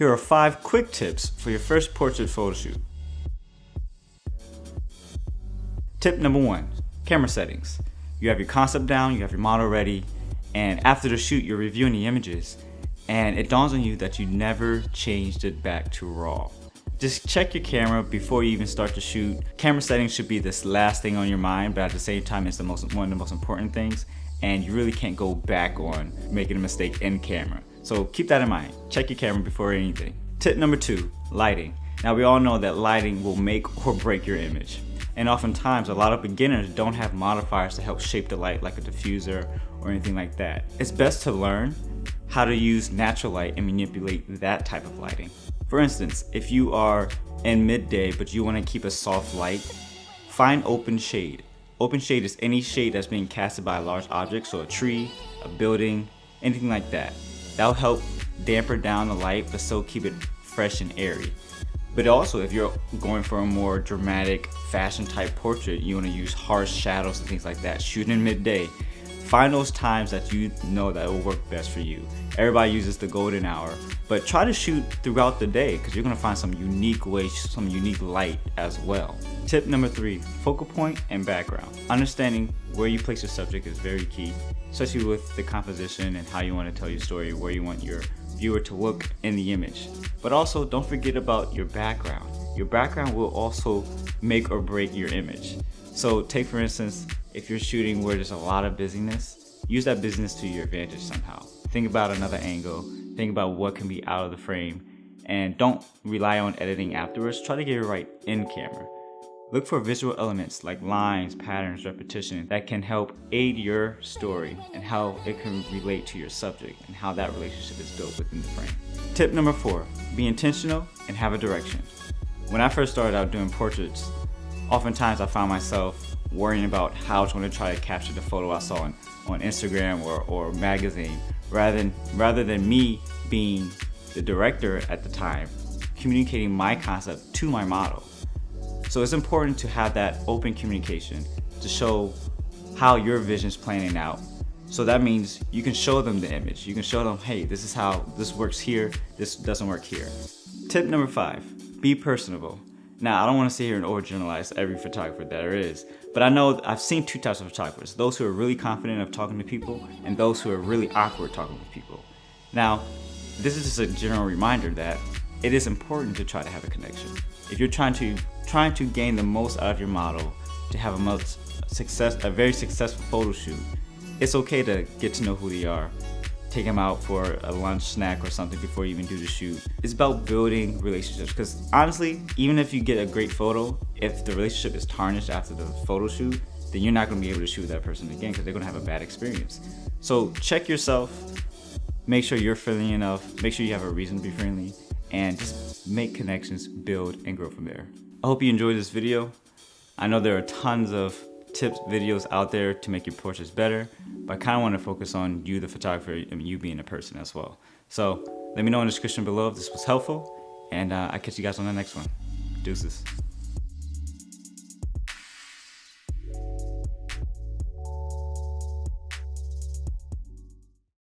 Here are 5 quick tips for your first portrait photo shoot. Tip number 1, camera settings. You have your concept down, you have your model ready, and after the shoot you're reviewing the images and it dawns on you that you never changed it back to RAW. Just check your camera before you even start to shoot. Camera settings should be this last thing on your mind, but at the same time it's one of the most important things, and you really can't go back on making a mistake in camera. So keep that in mind. Check your camera before anything. Tip number 2, lighting. Now we all know that lighting will make or break your image. And oftentimes a lot of beginners don't have modifiers to help shape the light like a diffuser or anything like that. It's best to learn how to use natural light and manipulate that type of lighting. For instance, if you are in midday but you want to keep a soft light, find open shade. Open shade is any shade that's being casted by a large object, so a tree, a building, anything like that. That'll help damper down the light but still keep it fresh and airy. But also, if you're going for a more dramatic fashion type portrait, you want to use harsh shadows and things like that. Shoot in midday. Find those times that you know that will work best for you. Everybody uses the golden hour, but try to shoot throughout the day because you're going to find some unique ways, some unique light as well. Tip number 3, focal point and background. Understanding where you place your subject is very key, especially with the composition and how you want to tell your story, where you want your viewer to look in the image. But also don't forget about your background. Your background will also make or break your image. So take for instance, if you're shooting where there's a lot of busyness, use that busyness to your advantage somehow. Think about another angle, think about what can be out of the frame, and don't rely on editing afterwards. Try to get it right in camera. Look for visual elements like lines, patterns, repetition that can help aid your story and how it can relate to your subject and how that relationship is built within the frame. Tip number 4, be intentional and have a direction. When I first started out doing portraits, oftentimes I found myself worrying about how I was going to try to capture the photo I saw on Instagram or magazine, rather than me being the director at the time, communicating my concept to my model. So it's important to have that open communication to show how your vision is planning out. So that means you can show them the image. You can show them, hey, this is how this works here, this doesn't work here. Tip number 5, be personable. Now, I don't want to sit here and overgeneralize every photographer there is, but I know I've seen 2 types of photographers, those who are really confident of talking to people and those who are really awkward talking with people. Now, this is just a general reminder that it is important to try to have a connection. If you're trying to gain the most out of your model, to have a very successful photo shoot, it's okay to get to know who they are. Take them out for a lunch snack or something before you even do the shoot. It's about building relationships, because honestly, even if you get a great photo, if the relationship is tarnished after the photo shoot, then you're not going to be able to shoot that person again because they're going to have a bad experience. So check yourself, make sure you're friendly enough, make sure you have a reason to be friendly, and just make connections, build, and grow from there. I hope you enjoyed this video. I know there are tons of tips, videos out there to make your portraits better, but I kind of want to focus on you, the photographer, and you being a person as well. So let me know in the description below if this was helpful, and I'll catch you guys on the next one. Deuces.